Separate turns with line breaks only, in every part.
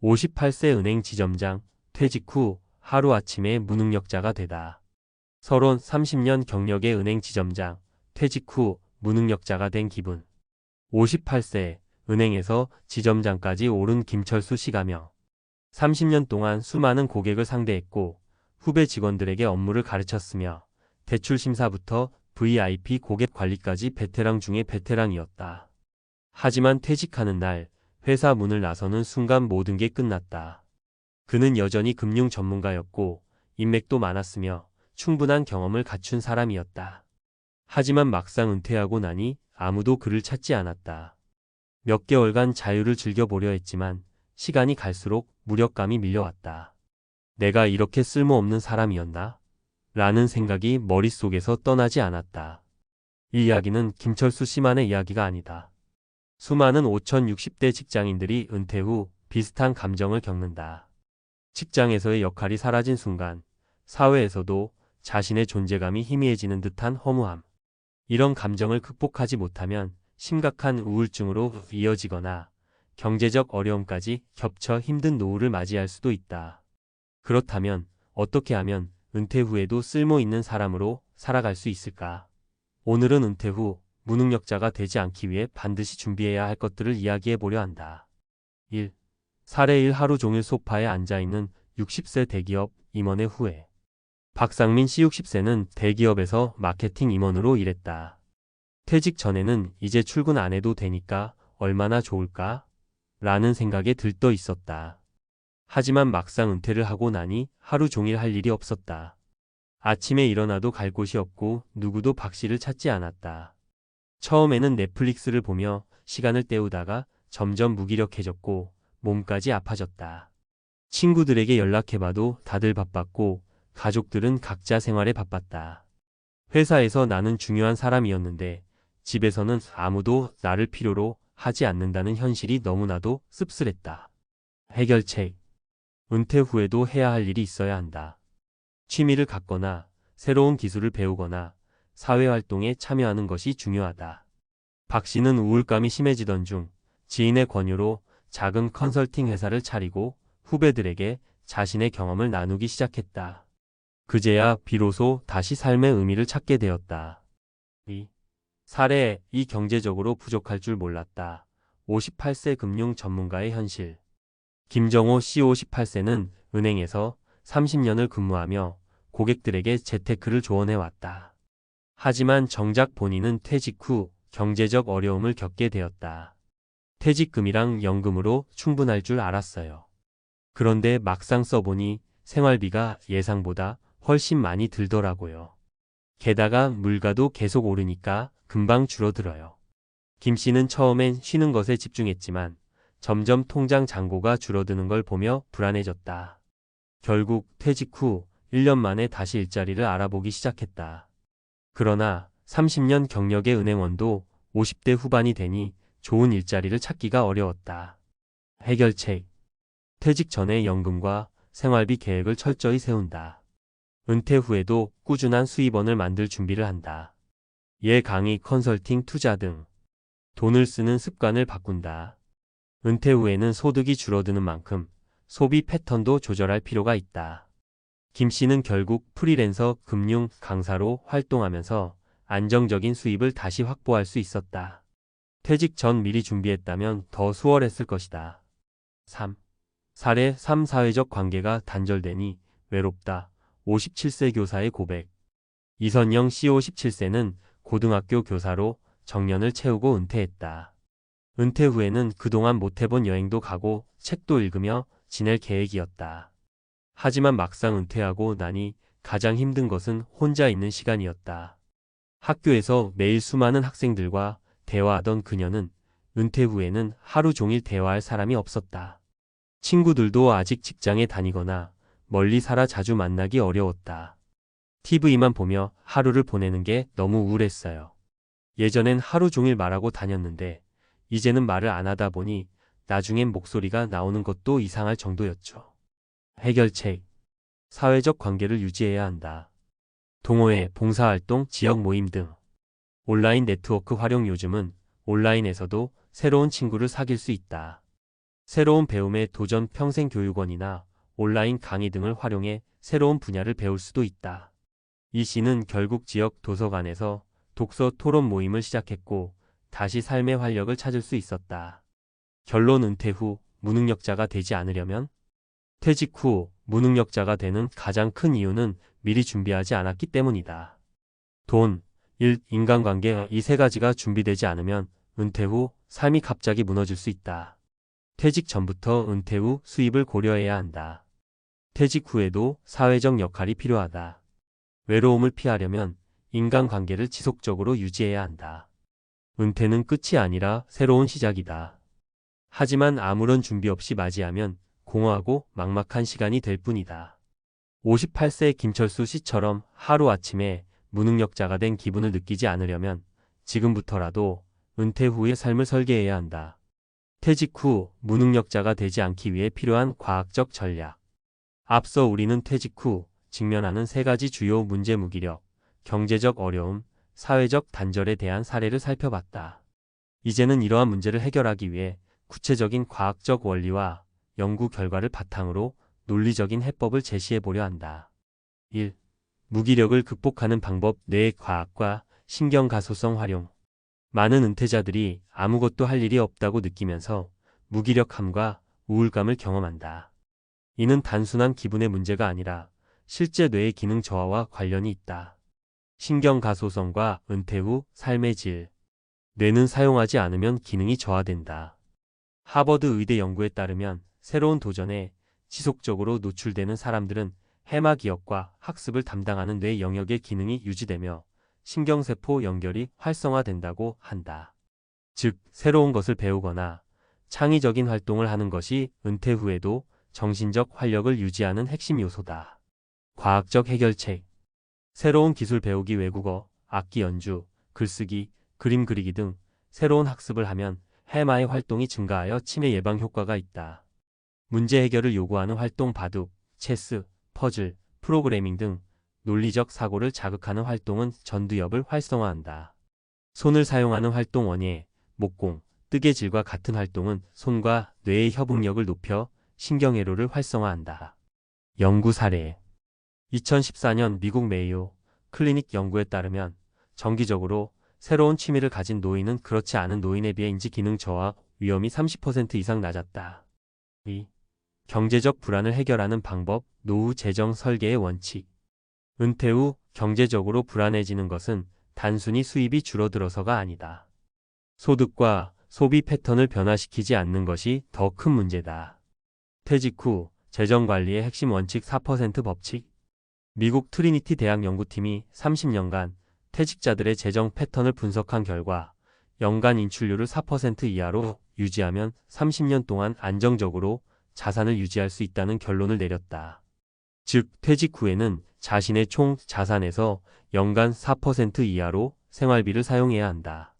58세 은행 지점장, 퇴직 후 하루아침에 무능력자가 되다. 서론 30년 경력의 은행 지점장, 퇴직 후 무능력자가 된 기분. 58세, 은행에서 지점장까지 오른 김철수 씨가며 30년 동안 수많은 고객을 상대했고 후배 직원들에게 업무를 가르쳤으며 대출 심사부터 VIP 고객 관리까지 베테랑 중의 베테랑이었다. 하지만 퇴직하는 날 회사 문을 나서는 순간 모든 게 끝났다. 그는 여전히 금융 전문가였고 인맥도 많았으며 충분한 경험을 갖춘 사람이었다. 하지만 막상 은퇴하고 나니 아무도 그를 찾지 않았다. 몇 개월간 자유를 즐겨보려 했지만 시간이 갈수록 무력감이 밀려왔다. 내가 이렇게 쓸모없는 사람이었나? 라는 생각이 머릿속에서 떠나지 않았다. 이 이야기는 김철수 씨만의 이야기가 아니다. 수많은 5060대 직장인들이 은퇴 후 비슷한 감정을 겪는다. 직장에서의 역할이 사라진 순간 사회에서도 자신의 존재감이 희미해지는 듯한 허무함. 이런 감정을 극복하지 못하면 심각한 우울증으로 이어지거나 경제적 어려움까지 겹쳐 힘든 노후를 맞이할 수도 있다. 그렇다면 어떻게 하면 은퇴 후에도 쓸모 있는 사람으로 살아갈 수 있을까? 오늘은 은퇴 후 무능력자가 되지 않기 위해 반드시 준비해야 할 것들을 이야기해 보려 한다. 1. 사례 1. 하루 종일 소파에 앉아있는 60세 대기업 임원의 후회. 박상민 씨 60세는 대기업에서 마케팅 임원으로 일했다. 퇴직 전에는 이제 출근 안 해도 되니까 얼마나 좋을까? 라는 생각에 들떠 있었다. 하지만 막상 은퇴를 하고 나니 하루 종일 할 일이 없었다. 아침에 일어나도 갈 곳이 없고 누구도 박 씨를 찾지 않았다. 처음에는 넷플릭스를 보며 시간을 때우다가 점점 무기력해졌고 몸까지 아파졌다. 친구들에게 연락해봐도 다들 바빴고 가족들은 각자 생활에 바빴다. 회사에서 나는 중요한 사람이었는데 집에서는 아무도 나를 필요로 하지 않는다는 현실이 너무나도 씁쓸했다. 해결책. 은퇴 후에도 해야 할 일이 있어야 한다. 취미를 갖거나 새로운 기술을 배우거나 사회활동에 참여하는 것이 중요하다. 박 씨는 우울감이 심해지던 중 지인의 권유로 작은 컨설팅 회사를 차리고 후배들에게 자신의 경험을 나누기 시작했다. 그제야 비로소 다시 삶의 의미를 찾게 되었다. 2. 사례 2. 경제적으로 부족할 줄 몰랐다. 58세 금융 전문가의 현실. 김정호 씨 58세는 은행에서 30년을 근무하며 고객들에게 재테크를 조언해왔다. 하지만 정작 본인은 퇴직 후 경제적 어려움을 겪게 되었다. 퇴직금이랑 연금으로 충분할 줄 알았어요. 그런데 막상 써보니 생활비가 예상보다 훨씬 많이 들더라고요. 게다가 물가도 계속 오르니까 금방 줄어들어요. 김 씨는 처음엔 쉬는 것에 집중했지만 점점 통장 잔고가 줄어드는 걸 보며 불안해졌다. 결국 퇴직 후 1년 만에 다시 일자리를 알아보기 시작했다. 그러나 30년 경력의 은행원도 50대 후반이 되니 좋은 일자리를 찾기가 어려웠다. 해결책. 퇴직 전에 연금과 생활비 계획을 철저히 세운다. 은퇴 후에도 꾸준한 수입원을 만들 준비를 한다. 예 강의, 컨설팅, 투자 등 돈을 쓰는 습관을 바꾼다. 은퇴 후에는 소득이 줄어드는 만큼 소비 패턴도 조절할 필요가 있다. 김 씨는 결국 프리랜서 금융 강사로 활동하면서 안정적인 수입을 다시 확보할 수 있었다. 퇴직 전 미리 준비했다면 더 수월했을 것이다. 3. 사례 3. 사회적 관계가 단절되니 외롭다. 57세 교사의 고백. 이선영 씨 57세는 고등학교 교사로 정년을 채우고 은퇴했다. 은퇴 후에는 그동안 못해본 여행도 가고 책도 읽으며 지낼 계획이었다. 하지만 막상 은퇴하고 나니 가장 힘든 것은 혼자 있는 시간이었다. 학교에서 매일 수많은 학생들과 대화하던 그녀는 은퇴 후에는 하루 종일 대화할 사람이 없었다. 친구들도 아직 직장에 다니거나 멀리 살아 자주 만나기 어려웠다. TV만 보며 하루를 보내는 게 너무 우울했어요. 예전엔 하루 종일 말하고 다녔는데 이제는 말을 안 하다 보니 나중엔 목소리가 나오는 것도 이상할 정도였죠. 해결책. 사회적 관계를 유지해야 한다. 동호회, 봉사활동, 지역 모임 등 온라인 네트워크 활용. 요즘은 온라인에서도 새로운 친구를 사귈 수 있다. 새로운 배움에 도전 평생교육원이나 온라인 강의 등을 활용해 새로운 분야를 배울 수도 있다. 이 씨는 결국 지역 도서관에서 독서 토론 모임을 시작했고 다시 삶의 활력을 찾을 수 있었다. 결론 은퇴 후 무능력자가 되지 않으려면 퇴직 후 무능력자가 되는 가장 큰 이유는 미리 준비하지 않았기 때문이다. 돈, 일, 인간관계 이 세 가지가 준비되지 않으면 은퇴 후 삶이 갑자기 무너질 수 있다. 퇴직 전부터 은퇴 후 수입을 고려해야 한다. 퇴직 후에도 사회적 역할이 필요하다. 외로움을 피하려면 인간관계를 지속적으로 유지해야 한다. 은퇴는 끝이 아니라 새로운 시작이다. 하지만 아무런 준비 없이 맞이하면 공허하고 막막한 시간이 될 뿐이다. 58세 김철수 씨처럼 하루아침에 무능력자가 된 기분을 느끼지 않으려면 지금부터라도 은퇴 후의 삶을 설계해야 한다. 퇴직 후 무능력자가 되지 않기 위해 필요한 과학적 전략. 앞서 우리는 퇴직 후 직면하는 세 가지 주요 문제 무기력, 경제적 어려움, 사회적 단절에 대한 사례를 살펴봤다. 이제는 이러한 문제를 해결하기 위해 구체적인 과학적 원리와 연구 결과를 바탕으로 논리적인 해법을 제시해 보려 한다. 1. 무기력을 극복하는 방법. 뇌의 과학과 신경가소성 활용. 많은 은퇴자들이 아무것도 할 일이 없다고 느끼면서 무기력함과 우울감을 경험한다. 이는 단순한 기분의 문제가 아니라 실제 뇌의 기능 저하와 관련이 있다. 신경가소성과 은퇴 후 삶의 질. 뇌는 사용하지 않으면 기능이 저하된다. 하버드 의대 연구에 따르면 새로운 도전에 지속적으로 노출되는 사람들은 해마 기억과 학습을 담당하는 뇌 영역의 기능이 유지되며 신경세포 연결이 활성화된다고 한다. 즉, 새로운 것을 배우거나 창의적인 활동을 하는 것이 은퇴 후에도 정신적 활력을 유지하는 핵심 요소다. 과학적 해결책. 새로운 기술 배우기, 외국어, 악기 연주, 글쓰기, 그림 그리기 등 새로운 학습을 하면 해마의 활동이 증가하여 치매 예방 효과가 있다. 문제 해결을 요구하는 활동, 바둑, 체스, 퍼즐, 프로그래밍 등 논리적 사고를 자극하는 활동은 전두엽을 활성화한다. 손을 사용하는 활동, 원예, 목공, 뜨개질과 같은 활동은 손과 뇌의 협응력을 높여 신경회로를 활성화한다. 연구 사례. 2014년 미국 메이오 클리닉 연구에 따르면 정기적으로 새로운 취미를 가진 노인은 그렇지 않은 노인에 비해 인지 기능 저하 위험이 30% 이상 낮았다. 2. 경제적 불안을 해결하는 방법. 노후 재정 설계의 원칙. 은퇴 후 경제적으로 불안해지는 것은 단순히 수입이 줄어들어서가 아니다. 소득과 소비 패턴을 변화시키지 않는 것이 더 큰 문제다. 퇴직 후 재정 관리의 핵심 원칙 4% 법칙. 미국 트리니티 대학 연구팀이 30년간 퇴직자들의 재정 패턴을 분석한 결과 연간 인출률을 4% 이하로 유지하면 30년 동안 안정적으로 자산을 유지할 수 있다는 결론을 내렸다. 즉, 퇴직 후에는 자신의 총 자산에서 연간 4% 이하로 생활비를 사용해야 한다.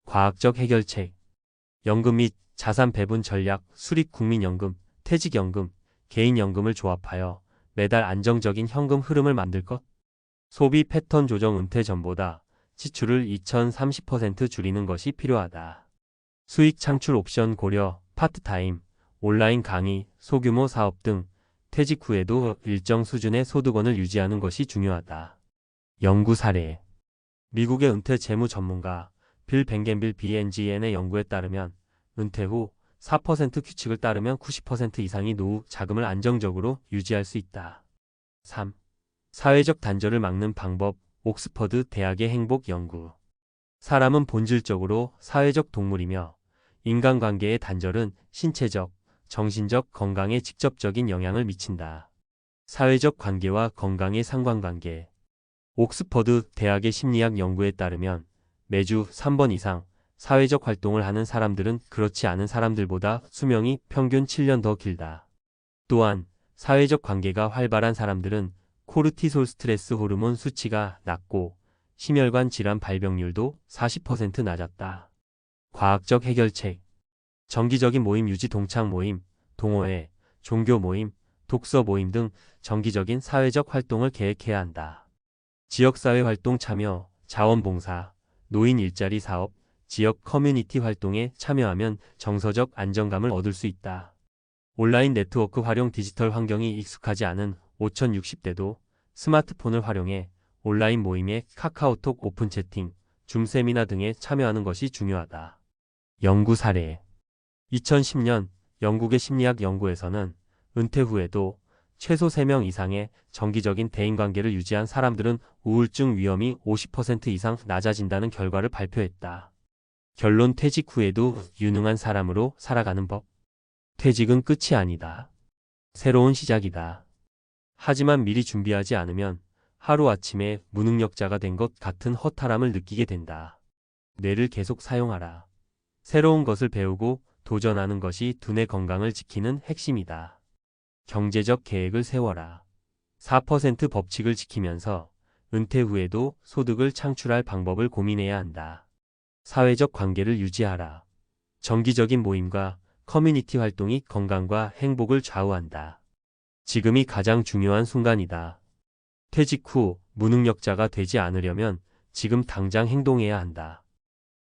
과학적 해결책. 연금 및 자산 배분 전략. 수립국민연금, 퇴직연금, 개인연금을 조합하여 매달 안정적인 현금 흐름을 만들 것. 소비 패턴 조정. 은퇴 전보다 지출을 2030% 줄이는 것이 필요하다. 수익 창출 옵션 고려. 파트타임, 온라인 강의, 소규모 사업 등 퇴직 후에도 일정 수준의 소득원을 유지하는 것이 중요하다. 연구 사례. 미국의 은퇴 재무 전문가 빌 뱅겐빌 BNGN의 연구에 따르면 은퇴 후 4% 규칙을 따르면 90% 이상이 노후 자금을 안정적으로 유지할 수 있다. 3. 사회적 단절을 막는 방법. 옥스퍼드 대학의 행복 연구. 사람은 본질적으로 사회적 동물이며 인간관계의 단절은 신체적, 정신적 건강에 직접적인 영향을 미친다. 사회적 관계와 건강의 상관관계. 옥스퍼드 대학의 심리학 연구에 따르면 매주 3번 이상 사회적 활동을 하는 사람들은 그렇지 않은 사람들보다 수명이 평균 7년 더 길다. 또한 사회적 관계가 활발한 사람들은 코르티솔 스트레스 호르몬 수치가 낮고 심혈관 질환 발병률도 40% 낮았다. 과학적 해결책. 정기적인 모임 유지. 동창 모임, 동호회, 종교 모임, 독서 모임 등 정기적인 사회적 활동을 계획해야 한다. 지역사회 활동 참여, 자원봉사, 노인 일자리 사업, 지역 커뮤니티 활동에 참여하면 정서적 안정감을 얻을 수 있다. 온라인 네트워크 활용 디지털 환경이 익숙하지 않은 5060대도 스마트폰을 활용해 온라인 모임에 카카오톡 오픈 채팅, 줌 세미나 등에 참여하는 것이 중요하다. 연구 사례 2010년 영국의 심리학 연구에서는 은퇴 후에도 최소 3명 이상의 정기적인 대인관계를 유지한 사람들은 우울증 위험이 50% 이상 낮아진다는 결과를 발표했다. 결론 퇴직 후에도 유능한 사람으로 살아가는 법. 퇴직은 끝이 아니다. 새로운 시작이다. 하지만 미리 준비하지 않으면 하루아침에 무능력자가 된 것 같은 허탈함을 느끼게 된다. 뇌를 계속 사용하라. 새로운 것을 배우고 도전하는 것이 두뇌 건강을 지키는 핵심이다. 경제적 계획을 세워라. 4% 법칙을 지키면서 은퇴 후에도 소득을 창출할 방법을 고민해야 한다. 사회적 관계를 유지하라. 정기적인 모임과 커뮤니티 활동이 건강과 행복을 좌우한다. 지금이 가장 중요한 순간이다. 퇴직 후 무능력자가 되지 않으려면 지금 당장 행동해야 한다.